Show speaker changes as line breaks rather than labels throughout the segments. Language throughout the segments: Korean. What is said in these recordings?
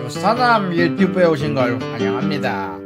유사남 유튜브에 오신 걸 환영합니다.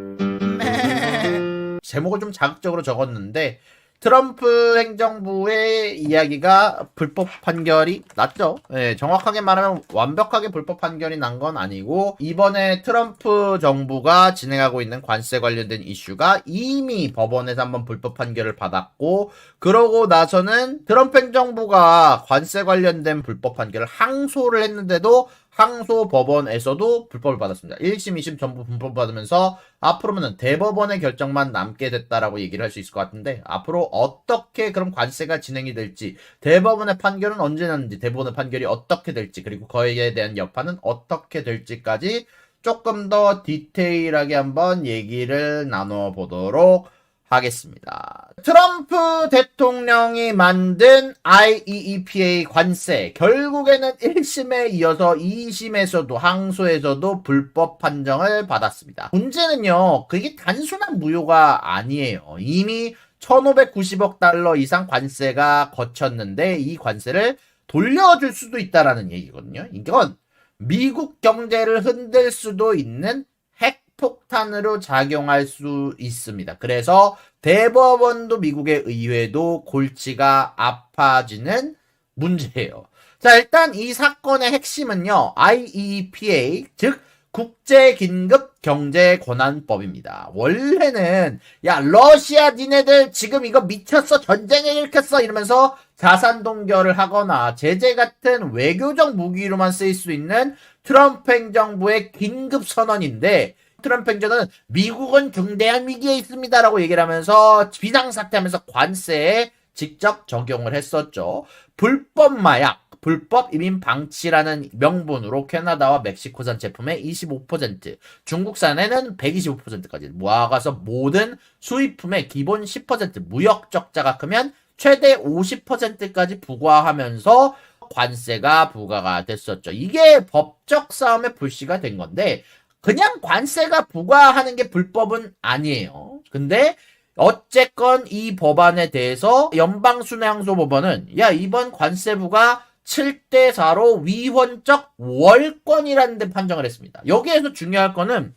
제목을 좀 자극적으로 적었는데 트럼프 행정부의 이야기가 불법 판결이 났죠. 네, 정확하게 말하면 완벽하게 불법 판결이 난 건 아니고 이번에 트럼프 정부가 진행하고 있는 관세 관련된 이슈가 이미 법원에서 한번 불법 판결을 받았고 그러고 나서는 트럼프 행정부가 관세 관련된 불법 판결을 항소를 했는데도 항소 법원에서도 불법을 받았습니다. 1심, 2심 전부 불법을 받으면서 앞으로는 대법원의 결정만 남게 됐다라고 얘기를 할 수 있을 것 같은데 앞으로 어떻게 그런 관세가 진행이 될지 대법원의 판결은 언제 났는지 대법원의 판결이 어떻게 될지 그리고 거기에 대한 여파는 어떻게 될지까지 조금 더 디테일하게 한번 얘기를 나눠보도록 하겠습니다. 트럼프 대통령이 만든 IEEPA 관세 결국에는 1심에 이어서 2심에서도 항소에서도 불법 판정을 받았습니다. 문제는요. 그게 단순한 무효가 아니에요. 이미 1590억 달러 이상 관세가 거쳤는데 이 관세를 돌려줄 수도 있다라는 얘기거든요. 이건 미국 경제를 흔들 수도 있는 핵폭탄으로 작용할 수 있습니다. 그래서 대법원도 미국의 의회도 골치가 아파지는 문제예요. 자, 일단 이 사건의 핵심은요. IEEPA, 즉 국제긴급경제권한법입니다. 원래는 야 러시아 니네들 지금 이거 미쳤어 전쟁에 일으켰어 이러면서 자산 동결을 하거나 제재 같은 외교적 무기로만 쓰일 수 있는 트럼프 행정부의 긴급선언인데 트럼프 행정은 미국은 중대한 위기에 있습니다라고 얘기를 하면서 비상사태하면서 관세에 직접 적용을 했었죠. 불법 마약, 불법 이민 방치라는 명분으로 캐나다와 멕시코산 제품의 25%, 중국산에는 125%까지 모아가서 모든 수입품의 기본 10% 무역 적자가 크면 최대 50%까지 부과하면서 관세가 부과가 됐었죠. 이게 법적 싸움의 불씨가 된 건데 그냥 관세가 부과하는 게 불법은 아니에요. 근데 어쨌건 이 법안에 대해서 연방순회항소법원은 야 이번 관세 부과 7대4로 위헌적 월권이라는 데 판정을 했습니다. 여기에서 중요할 거는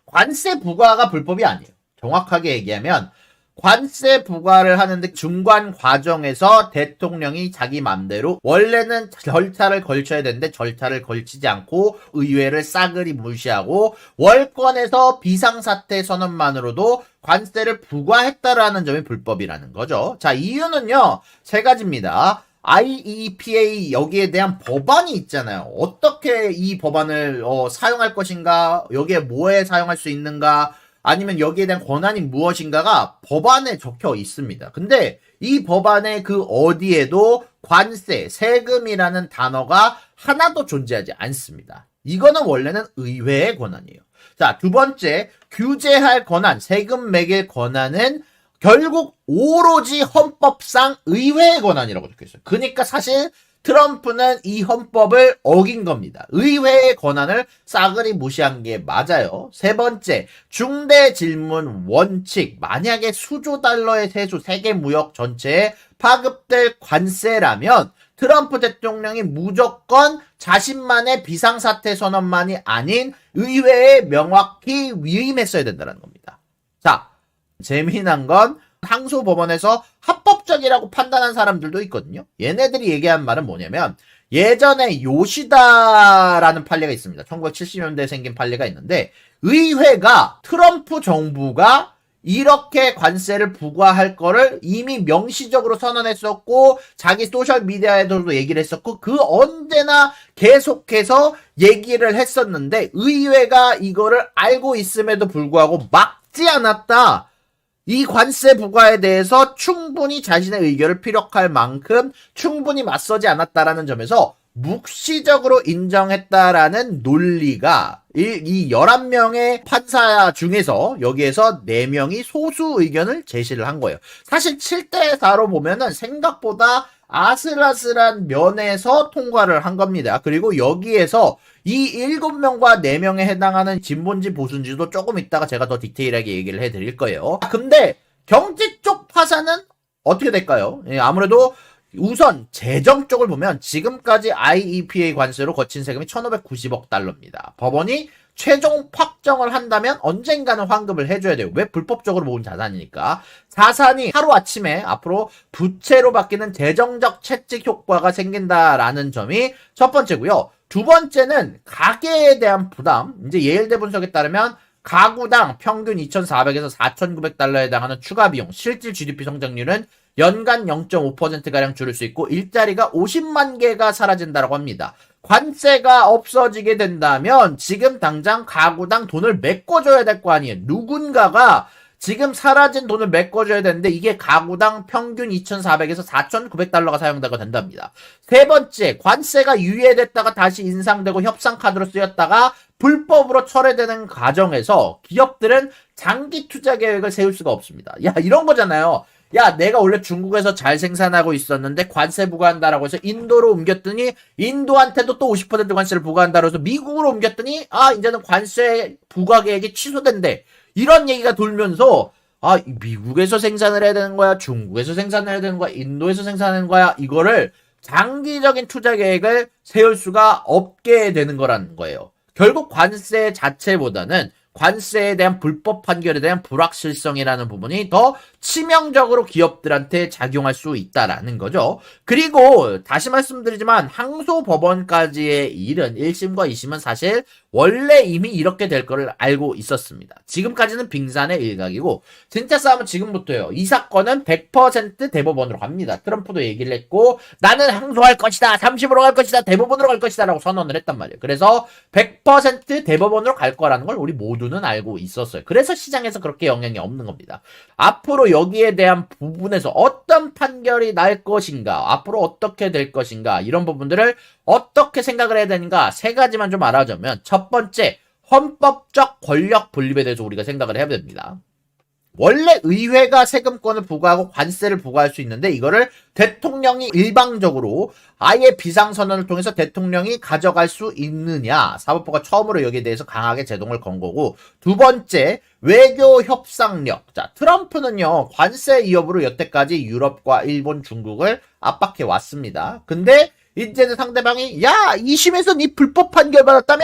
관세 부과가 불법이 아니에요. 정확하게 얘기하면 관세 부과를 하는데 중간 과정에서 대통령이 자기 맘대로 원래는 절차를 걸쳐야 되는데 절차를 걸치지 않고 의회를 싸그리 무시하고 월권에서 비상사태 선언만으로도 관세를 부과했다라는 점이 불법이라는 거죠. 자, 이유는요. 세 가지입니다. IEEPA 여기에 대한 법안이 있잖아요. 어떻게 이 법안을 사용할 것인가, 여기에 뭐에 사용할 수 있는가, 아니면 여기에 대한 권한이 무엇인가가 법안에 적혀 있습니다. 근데 이 법안의 그 어디에도 관세, 세금이라는 단어가 하나도 존재하지 않습니다. 이거는 원래는 의회의 권한이에요. 자, 두 번째, 규제할 권한, 세금 매길 권한은 결국 오로지 헌법상 의회의 권한이라고 적혀있어요. 그러니까 사실 트럼프는 이 헌법을 어긴 겁니다. 의회의 권한을 싸그리 무시한 게 맞아요. 세 번째, 중대 질문 원칙. 만약에 수조 달러의 세수 세계 무역 전체에 파급될 관세라면 트럼프 대통령이 무조건 자신만의 비상사태 선언만이 아닌 의회에 명확히 위임했어야 된다는 겁니다. 자, 재미난 건 항소법원에서 합법적이라고 판단한 사람들도 있거든요. 얘네들이 얘기한 말은 뭐냐면 예전에 요시다라는 판례가 있습니다. 1970년대에 생긴 판례가 있는데 의회가 트럼프 정부가 이렇게 관세를 부과할 거를 이미 명시적으로 선언했었고 자기 소셜미디어에서도 얘기를 했었고 그 언제나 계속해서 얘기를 했었는데 의회가 이거를 알고 있음에도 불구하고 막지 않았다. 이 관세 부과에 대해서 충분히 자신의 의견을 피력할 만큼 충분히 맞서지 않았다라는 점에서 묵시적으로 인정했다라는 논리가 이 11명의 판사 중에서 여기에서 4명이 소수 의견을 제시를 한 거예요. 사실 7대4로 보면은 생각보다 아슬아슬한 면에서 통과를 한 겁니다. 그리고 여기에서 이 7명과 4명에 해당하는 진보인지 보수인지도 조금 이따가 제가 더 디테일하게 얘기를 해드릴 거예요. 근데 경제 쪽 파사는 어떻게 될까요? 아무래도 우선 재정 쪽을 보면 지금까지 IEPA 관세로 거친 세금이 1,590억 달러입니다. 법원이 최종 확정을 한다면 언젠가는 환급을 해줘야 돼요. 왜? 불법적으로 모은 자산이니까. 자산이 하루아침에 앞으로 부채로 바뀌는 재정적 채찍 효과가 생긴다라는 점이 첫 번째고요. 두 번째는 가계에 대한 부담. 이제 예일대 분석에 따르면 가구당 평균 2,400에서 4,900달러에 해당하는 추가 비용, 실질 GDP 성장률은 연간 0.5%가량 줄일 수 있고 일자리가 50만 개가 사라진다고 합니다. 관세가 없어지게 된다면 지금 당장 가구당 돈을 메꿔줘야 될 거 아니에요. 누군가가 지금 사라진 돈을 메꿔줘야 되는데 이게 가구당 평균 2,400에서 4,900달러가 사용되고 된답니다. 세 번째, 관세가 유예됐다가 다시 인상되고 협상카드로 쓰였다가 불법으로 철회되는 과정에서 기업들은 장기 투자 계획을 세울 수가 없습니다. 야, 이런 거잖아요. 야, 내가 원래 중국에서 잘 생산하고 있었는데 관세 부과한다라고 해서 인도로 옮겼더니 인도한테도 또 50% 관세를 부과한다고 해서 미국으로 옮겼더니 이제는 관세 부과 계획이 취소된대. 이런 얘기가 돌면서 미국에서 생산을 해야 되는 거야? 중국에서 생산을 해야 되는 거야? 인도에서 생산하는 거야? 이거를 장기적인 투자 계획을 세울 수가 없게 되는 거라는 거예요. 결국 관세 자체보다는 관세에 대한 불법 판결에 대한 불확실성이라는 부분이 더 치명적으로 기업들한테 작용할 수 있다라는 거죠. 그리고 다시 말씀드리지만 항소법원까지의 일은 1심과 2심은 사실 원래 이미 이렇게 될 거를 알고 있었습니다. 지금까지는 빙산의 일각이고 진짜 싸움은 지금부터예요. 이 사건은 100% 대법원으로 갑니다. 트럼프도 얘기를 했고 나는 항소할 것이다. 30으로 갈 것이다. 대법원으로 갈 것이다. 라고 선언을 했단 말이에요. 그래서 100% 대법원으로 갈 거라는 걸 우리 모두는 알고 있었어요. 그래서 시장에서 그렇게 영향이 없는 겁니다. 앞으로 여기에 대한 부분에서 어떤 판결이 날 것인가, 앞으로 어떻게 될 것인가, 이런 부분들을 어떻게 생각을 해야 되는가, 세 가지만 좀 알아주면, 첫 번째, 헌법적 권력 분립에 대해서 우리가 생각을 해야 됩니다. 원래 의회가 세금권을 부과하고 관세를 부과할 수 있는데 이거를 대통령이 일방적으로 아예 비상선언을 통해서 대통령이 가져갈 수 있느냐, 사법부가 처음으로 여기에 대해서 강하게 제동을 건 거고, 두 번째, 외교 협상력. 자, 트럼프는요 관세 위협으로 여태까지 유럽과 일본, 중국을 압박해 왔습니다. 근데 이제는 상대방이 야, 2심에서 네 불법 판결 받았다며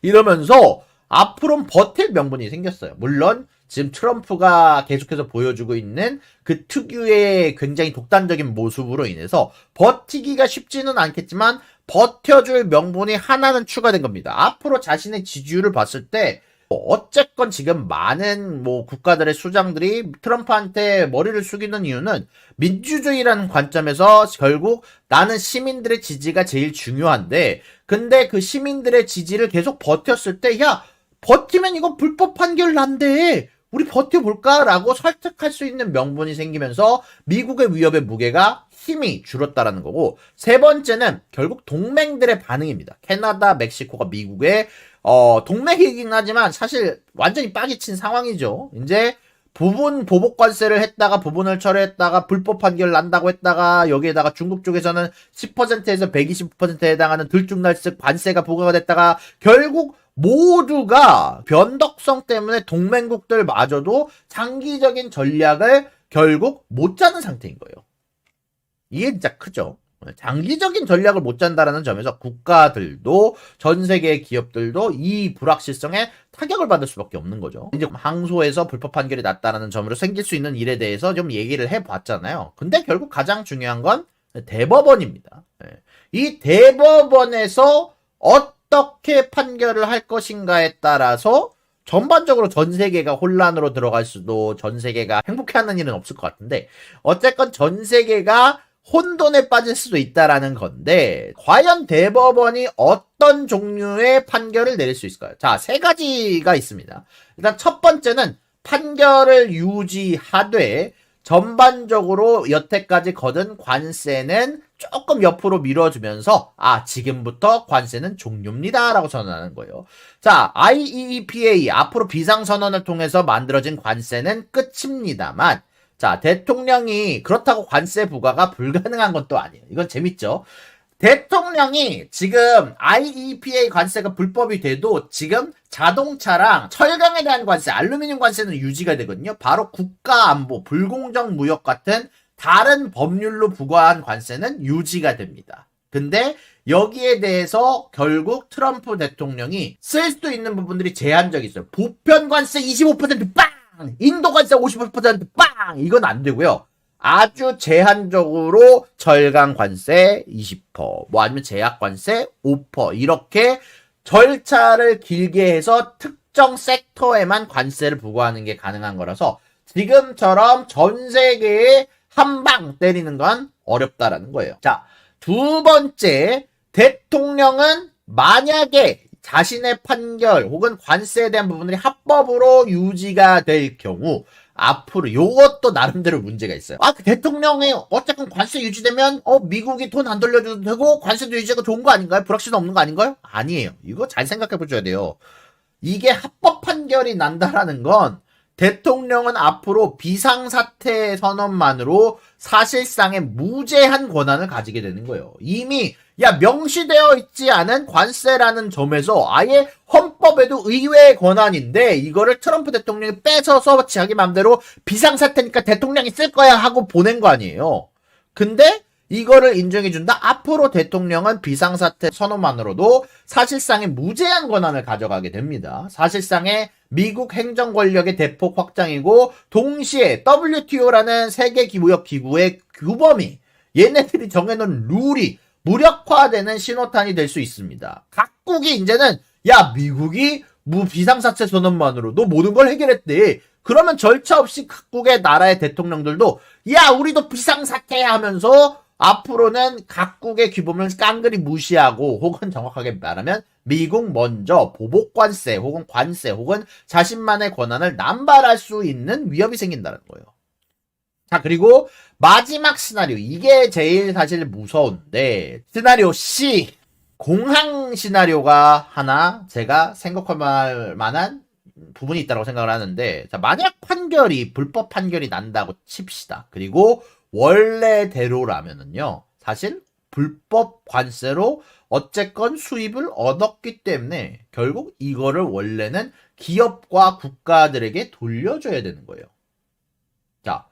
이러면서 앞으로는 버틸 명분이 생겼어요. 물론 지금 트럼프가 계속해서 보여주고 있는 그 특유의 굉장히 독단적인 모습으로 인해서 버티기가 쉽지는 않겠지만 버텨줄 명분이 하나는 추가된 겁니다. 앞으로 자신의 지지율을 봤을 때 어쨌건 지금 많은 국가들의 수장들이 트럼프한테 머리를 숙이는 이유는 민주주의라는 관점에서 결국 나는 시민들의 지지가 제일 중요한데, 근데 그 시민들의 지지를 계속 버텼을 때 야, 버티면 이거 불법 판결 난대, 우리 버텨볼까? 라고 설득할 수 있는 명분이 생기면서 미국의 위협의 무게가 힘이 줄었다라는 거고, 세 번째는 결국 동맹들의 반응입니다. 캐나다, 멕시코가 미국의 동맹이긴 하지만 사실 완전히 빠기 친 상황이죠. 이제 부분 보복 관세를 했다가 부분을 철회했다가 불법 판결 난다고 했다가 여기에다가 중국 쪽에서는 10%에서 120%에 해당하는 들쭉날쓱 관세가 부과가 됐다가 결국 모두가 변덕성 때문에 동맹국들마저도 장기적인 전략을 결국 못 짜는 상태인 거예요. 이게 진짜 크죠. 장기적인 전략을 못 짠다라는 점에서 국가들도 전 세계의 기업들도 이 불확실성에 타격을 받을 수밖에 없는 거죠. 이제 항소에서 불법 판결이 났다라는 점으로 생길 수 있는 일에 대해서 좀 얘기를 해봤잖아요. 근데 결국 가장 중요한 건 대법원입니다. 이 대법원에서 어떻게 판결을 할 것인가에 따라서 전반적으로 전 세계가 혼란으로 들어갈 수도, 전 세계가 행복해하는 일은 없을 것 같은데 어쨌건 전 세계가 혼돈에 빠질 수도 있다라는 건데, 과연 대법원이 어떤 종류의 판결을 내릴 수 있을까요? 자, 세 가지가 있습니다. 일단 첫 번째는 판결을 유지하되 전반적으로 여태까지 거둔 관세는 조금 옆으로 밀어주면서 지금부터 관세는 종료입니다 라고 선언하는 거예요. 자, IEEPA 앞으로 비상선언을 통해서 만들어진 관세는 끝입니다만, 자, 대통령이 그렇다고 관세 부과가 불가능한 건 또 아니에요. 이건 재밌죠? 대통령이 지금 IEPA 관세가 불법이 돼도 지금 자동차랑 철강에 대한 관세, 알루미늄 관세는 유지가 되거든요. 바로 국가안보, 불공정 무역 같은 다른 법률로 부과한 관세는 유지가 됩니다. 근데 여기에 대해서 결국 트럼프 대통령이 쓸 수 있는 부분들이 제한적이 있어요. 보편 관세 25% 빵! 인도 관세 50% 빵! 이건 안 되고요. 아주 제한적으로 절강 관세 20%, 뭐 아니면 제약 관세 5% 이렇게 절차를 길게 해서 특정 섹터에만 관세를 부과하는 게 가능한 거라서 지금처럼 전 세계에 한 방 때리는 건 어렵다라는 거예요. 자, 두 번째, 대통령은 만약에 자신의 판결 혹은 관세에 대한 부분들이 합법으로 유지가 될 경우 앞으로 요것도 나름대로 문제가 있어요. 그 대통령이 어쨌든 관세 유지되면 미국이 돈 안 돌려줘도 되고 관세도 유지가 좋은 거 아닌가요? 불확실은 없는 거 아닌가요? 아니에요. 이거 잘 생각해 보셔야 돼요. 이게 합법 판결이 난다라는 건 대통령은 앞으로 비상사태 선언만으로 사실상의 무제한 권한을 가지게 되는 거예요. 이미 명시되어 있지 않은 관세라는 점에서 아예 헌법에도 의외의 권한인데 이거를 트럼프 대통령이 뺏어서 자기 맘대로 비상사태니까 대통령이 쓸 거야 하고 보낸 거 아니에요. 근데 이거를 인정해준다? 앞으로 대통령은 비상사태 선언만으로도 사실상의 무제한 권한을 가져가게 됩니다. 사실상의 미국 행정 권력의 대폭 확장이고 동시에 WTO라는 세계무역기구의 규범이 얘네들이 정해놓은 룰이 무력화되는 신호탄이 될 수 있습니다. 각국이 이제는 미국이 비상사태 선언만으로도 모든 걸 해결했대. 그러면 절차 없이 각국의 나라의 대통령들도 우리도 비상사태 하면서 앞으로는 각국의 규범을 깡그리 무시하고 혹은 정확하게 말하면 미국 먼저 보복관세 혹은 관세 혹은 자신만의 권한을 남발할 수 있는 위협이 생긴다는 거예요. 자, 그리고 마지막 시나리오, 이게 제일 사실 무서운데 시나리오 C, 공항 시나리오가 하나 제가 생각할 만한 부분이 있다고 생각을 하는데, 자, 만약 불법 판결이 난다고 칩시다. 그리고 원래대로라면은요, 사실 불법 관세로 어쨌건 수입을 얻었기 때문에 결국 이거를 원래는 기업과 국가들에게 돌려줘야 되는 거예요. 자,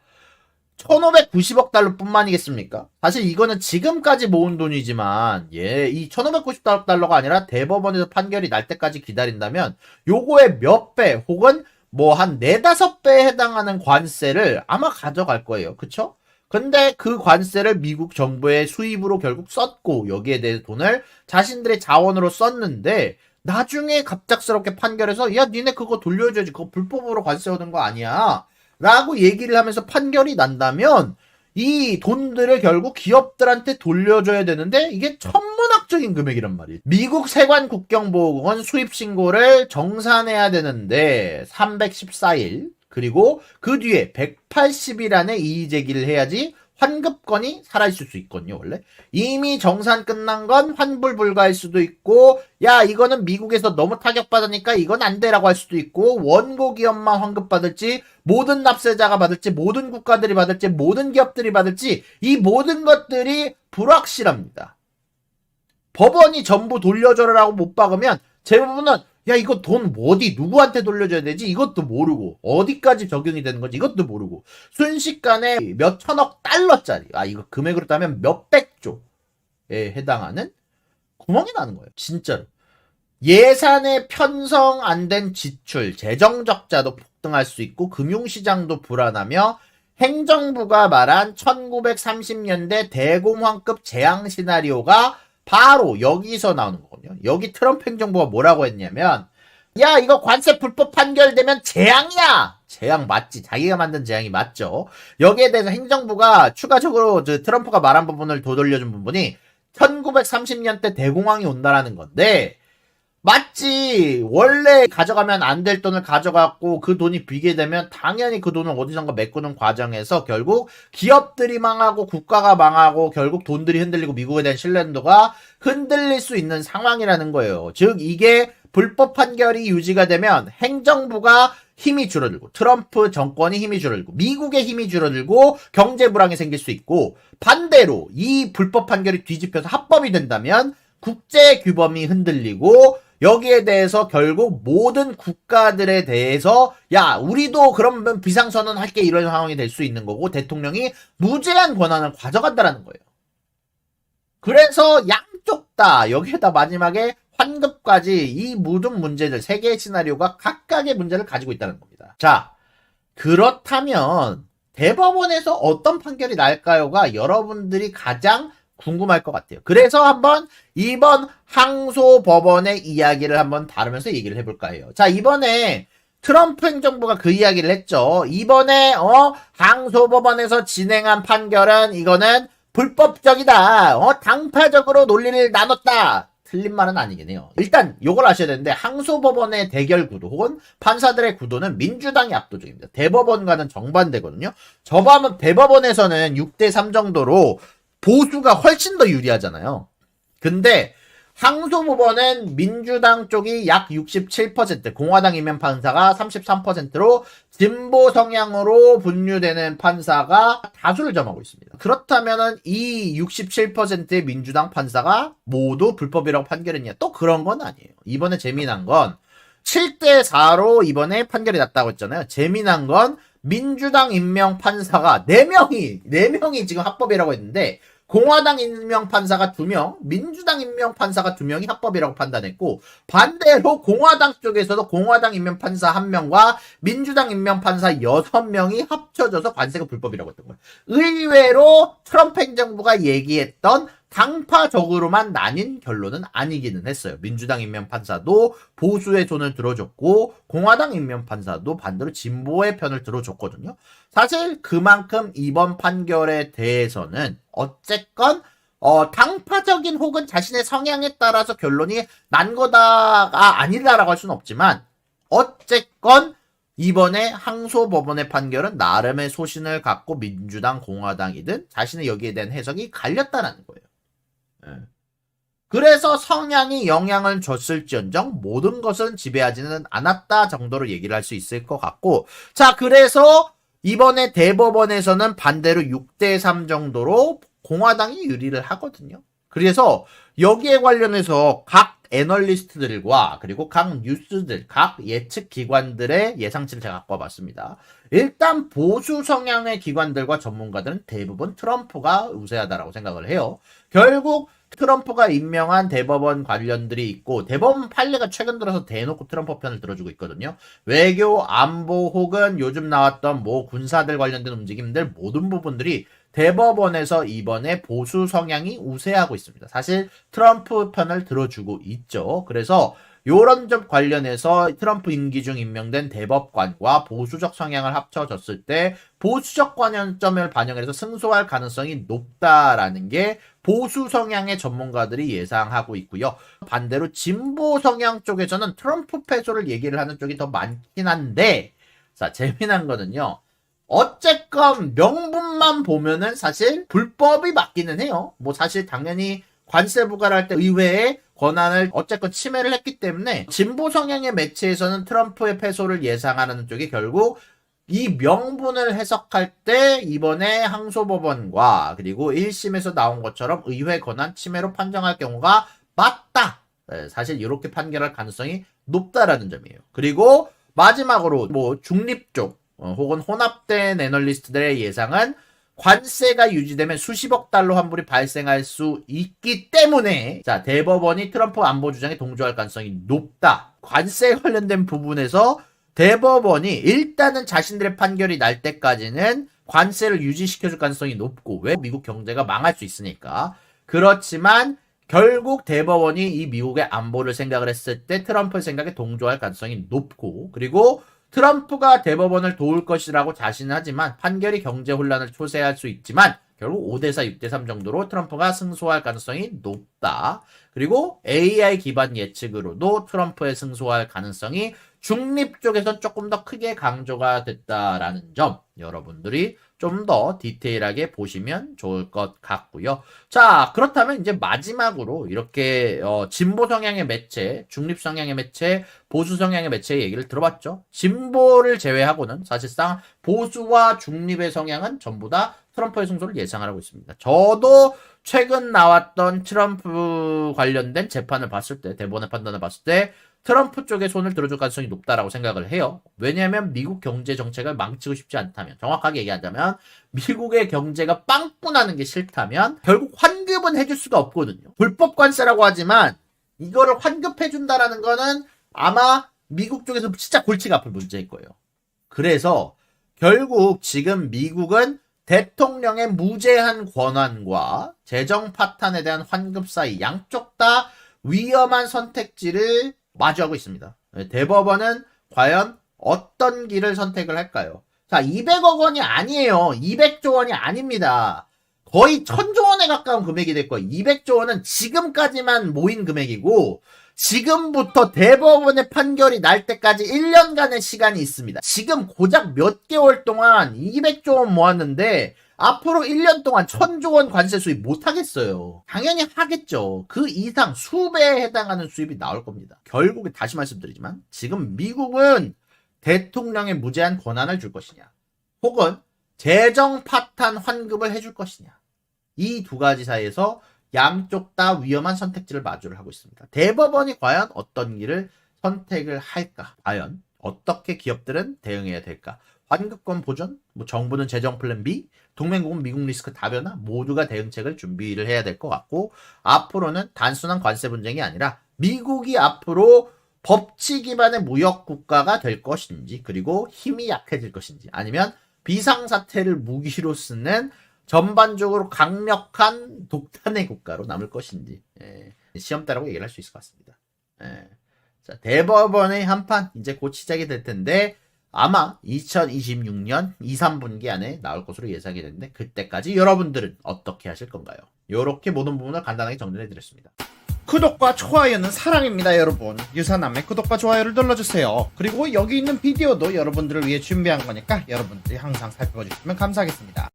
1590억 달러 뿐만이겠습니까? 사실 이거는 지금까지 모은 돈이지만 이 1590억 달러가 아니라 대법원에서 판결이 날 때까지 기다린다면 요거의 몇 배 혹은 뭐 한 4-5배에 해당하는 관세를 아마 가져갈 거예요. 그쵸? 근데 그 관세를 미국 정부의 수입으로 결국 썼고 여기에 대해 돈을 자신들의 자원으로 썼는데 나중에 갑작스럽게 판결해서 니네 그거 돌려줘야지, 그거 불법으로 관세 얻은 거 아니야 라고 얘기를 하면서 판결이 난다면 이 돈들을 결국 기업들한테 돌려줘야 되는데 이게 천문학적인 금액이란 말이에요. 미국 세관국경보건 수입신고를 정산해야 되는데 314일 그리고 그 뒤에 180일 안에 이의제기를 해야지 환급권이 살아있을 수 있거든요. 원래 이미 정산 끝난 건 환불 불가일 수도 있고 이거는 미국에서 너무 타격받으니까 이건 안 돼라고 할 수도 있고 원고 기업만 환급받을지 모든 납세자가 받을지 모든 국가들이 받을지 모든 기업들이 받을지 이 모든 것들이 불확실합니다. 법원이 전부 돌려줘라라고 못 박으면 대부분은 이거 돈 어디 누구한테 돌려줘야 되지? 이것도 모르고 어디까지 적용이 되는 건지 이것도 모르고 순식간에 몇 천억 달러짜리 이거 금액으로 따면 몇백조에 해당하는 구멍이 나는 거예요. 진짜로. 예산에 편성 안 된 지출, 재정 적자도 폭등할 수 있고 금융시장도 불안하며 행정부가 말한 1930년대 대공황급 재앙 시나리오가 바로 여기서 나오는 거거든요. 여기 트럼프 행정부가 뭐라고 했냐면 이거 관세 불법 판결되면 재앙이야. 재앙 맞지. 자기가 만든 재앙이 맞죠. 여기에 대해서 행정부가 추가적으로 트럼프가 말한 부분을 되돌려준 부분이 1930년대 대공황이 온다라는 건데 맞지. 원래 가져가면 안 될 돈을 가져갔고 그 돈이 비게 되면 당연히 그 돈을 어디선가 메꾸는 과정에서 결국 기업들이 망하고 국가가 망하고 결국 돈들이 흔들리고 미국에 대한 신뢰도가 흔들릴 수 있는 상황이라는 거예요. 즉 이게 불법 판결이 유지가 되면 행정부가 힘이 줄어들고 트럼프 정권이 힘이 줄어들고 미국의 힘이 줄어들고 경제 불황이 생길 수 있고 반대로 이 불법 판결이 뒤집혀서 합법이 된다면 국제 규범이 흔들리고 여기에 대해서 결국 모든 국가들에 대해서 야 우리도 그러면 비상선언 할게 이런 상황이 될 수 있는 거고 대통령이 무제한 권한을 가져간다라는 거예요. 그래서 양쪽 다 여기에다 마지막에 환급까지 이 모든 문제들 세 개의 시나리오가 각각의 문제를 가지고 있다는 겁니다. 자 그렇다면 대법원에서 어떤 판결이 날까요가 여러분들이 가장 궁금할 것 같아요. 그래서 한번 이번 항소법원의 이야기를 한번 다루면서 얘기를 해볼까 해요. 자 이번에 트럼프 행정부가 그 이야기를 했죠. 이번에 항소법원에서 진행한 판결은 이거는 불법적이다. 당파적으로 논리를 나눴다. 틀린 말은 아니긴 해요. 일단 요걸 아셔야 되는데 항소법원의 대결 구도 혹은 판사들의 구도는 민주당이 압도적입니다. 대법원과는 정반대거든요. 저밤은 대법원에서는 6대3 정도로 보수가 훨씬 더 유리하잖아요. 근데 항소법원은 민주당 쪽이 약 67%, 공화당 임명 판사가 33%로 진보 성향으로 분류되는 판사가 다수를 점하고 있습니다. 그렇다면은 이 67%의 민주당 판사가 모두 불법이라고 판결했냐? 또 그런 건 아니에요. 이번에 재미난 건 7대4로 이번에 판결이 났다고 했잖아요. 재미난 건 민주당 임명 판사가 4명이 지금 합법이라고 했는데 공화당 임명 판사가 2명, 민주당 임명 판사가 2명이 합법이라고 판단했고 반대로 공화당 쪽에서도 공화당 임명 판사 1명과 민주당 임명 판사 6명이 합쳐져서 관세가 불법이라고 했던 거예요. 의외로 트럼프 행정부가 얘기했던 당파적으로만 나뉜 결론은 아니기는 했어요. 민주당 임명 판사도 보수의 손을 들어줬고 공화당 임명 판사도 반대로 진보의 편을 들어줬거든요. 사실 그만큼 이번 판결에 대해서는 어쨌건 당파적인 혹은 자신의 성향에 따라서 결론이 난 거다가 아니다라고 할 수는 없지만 어쨌건 이번에 항소법원의 판결은 나름의 소신을 갖고 민주당, 공화당이든 자신의 여기에 대한 해석이 갈렸다는 거예요. 그래서 성향이 영향을 줬을지언정 모든 것은 지배하지는 않았다 정도로 얘기를 할 수 있을 것 같고 자 그래서 이번에 대법원에서는 반대로 6대3 정도로 공화당이 유리를 하거든요. 그래서 여기에 관련해서 각 애널리스트들과 그리고 각 뉴스들, 각 예측 기관들의 예상치를 제가 갖고 와봤습니다. 일단 보수 성향의 기관들과 전문가들은 대부분 트럼프가 우세하다라고 생각을 해요. 결국 트럼프가 임명한 대법원 관련들이 있고 대법원 판례가 최근 들어서 대놓고 트럼프 편을 들어주고 있거든요. 외교, 안보 혹은 요즘 나왔던 뭐 군사들 관련된 움직임들 모든 부분들이 대법원에서 이번에 보수 성향이 우세하고 있습니다. 사실 트럼프 편을 들어주고 있죠. 그래서 요런 점 관련해서 트럼프 임기 중 임명된 대법관과 보수적 성향을 합쳐졌을 때 보수적 관점을 반영해서 승소할 가능성이 높다라는 게 보수 성향의 전문가들이 예상하고 있고요. 반대로 진보 성향 쪽에서는 트럼프 패소를 얘기를 하는 쪽이 더 많긴 한데 자 재미난 거는요. 어쨌건 명분만 보면은 사실 불법이 맞기는 해요. 뭐 사실 당연히 관세 부과를 할 때 의회에 권한을 어쨌건 침해를 했기 때문에 진보 성향의 매체에서는 트럼프의 패소를 예상하는 쪽이 결국 이 명분을 해석할 때 이번에 항소법원과 그리고 1심에서 나온 것처럼 의회 권한 침해로 판정할 경우가 맞다. 사실 이렇게 판결할 가능성이 높다라는 점이에요. 그리고 마지막으로 뭐 중립 쪽 혹은 혼합된 애널리스트들의 예상은 관세가 유지되면 수십억 달러 환불이 발생할 수 있기 때문에 자 대법원이 트럼프 안보 주장에 동조할 가능성이 높다. 관세 관련된 부분에서 대법원이 일단은 자신들의 판결이 날 때까지는 관세를 유지시켜줄 가능성이 높고 왜 미국 경제가 망할 수 있으니까 그렇지만 결국 대법원이 이 미국의 안보를 생각을 했을 때 트럼프의 생각에 동조할 가능성이 높고 그리고 트럼프가 대법원을 도울 것이라고 자신하지만 판결이 경제 혼란을 초래할 수 있지만 결국 5대4, 6대3 정도로 트럼프가 승소할 가능성이 높다. 그리고 AI 기반 예측으로도 트럼프의 승소할 가능성이 중립 쪽에서 조금 더 크게 강조가 됐다라는 점 여러분들이 좀 더 디테일하게 보시면 좋을 것 같고요. 자 그렇다면 이제 마지막으로 이렇게 진보 성향의 매체, 중립 성향의 매체, 보수 성향의 매체의 얘기를 들어봤죠. 진보를 제외하고는 사실상 보수와 중립의 성향은 전부 다 트럼프의 승소를 예상을 하고 있습니다. 저도 최근 나왔던 트럼프 관련된 재판을 봤을 때, 대법원의 판단을 봤을 때 트럼프 쪽에 손을 들어줄 가능성이 높다라고 생각을 해요. 왜냐하면 미국 경제 정책을 망치고 싶지 않다면, 정확하게 얘기하자면 미국의 경제가 빵꾸 나는 게 싫다면 결국 환급은 해줄 수가 없거든요. 불법 관세라고 하지만 이거를 환급해준다라는 거는 아마 미국 쪽에서 진짜 골치가 아플 문제일 거예요. 그래서 결국 지금 미국은 대통령의 무제한 권한과 재정 파탄에 대한 환급 사이 양쪽 다 위험한 선택지를 마주하고 있습니다. 대법원은 과연 어떤 길을 선택을 할까요? 자, 200억 원이 아니에요. 200조 원이 아닙니다. 거의 1000조 원에 가까운 금액이 될 거예요. 200조 원은 지금까지만 모인 금액이고 지금부터 대법원의 판결이 날 때까지 1년간의 시간이 있습니다. 지금 고작 몇 개월 동안 200조 원 모았는데 앞으로 1년 동안 1000조 원 관세 수입 못 하겠어요. 당연히 하겠죠. 그 이상 수배에 해당하는 수입이 나올 겁니다. 결국에 다시 말씀드리지만 지금 미국은 대통령의 무제한 권한을 줄 것이냐 혹은 재정 파탄 환급을 해줄 것이냐 이 두 가지 사이에서 양쪽 다 위험한 선택지를 마주를 하고 있습니다. 대법원이 과연 어떤 길을 선택을 할까? 과연 어떻게 기업들은 대응해야 될까? 환급권 보전, 정부는 재정 플랜 B, 동맹국은 미국 리스크 다변화 모두가 대응책을 준비를 해야 될 것 같고 앞으로는 단순한 관세 분쟁이 아니라 미국이 앞으로 법치 기반의 무역 국가가 될 것인지 그리고 힘이 약해질 것인지 아니면 비상사태를 무기로 쓰는 전반적으로 강력한 독단의 국가로 남을 것인지 시험대라고 얘기를 할 수 있을 것 같습니다. 자, 대법원의 한판 이제 곧 시작이 될 텐데 아마 2026년 2, 3분기 안에 나올 것으로 예상이 되는데 그때까지 여러분들은 어떻게 하실 건가요? 이렇게 모든 부분을 간단하게 정리해 드렸습니다.
구독과 좋아요는 사랑입니다, 여러분. 유사남의 구독과 좋아요를 눌러주세요. 그리고 여기 있는 비디오도 여러분들을 위해 준비한 거니까 여러분들이 항상 살펴봐 주시면 감사하겠습니다.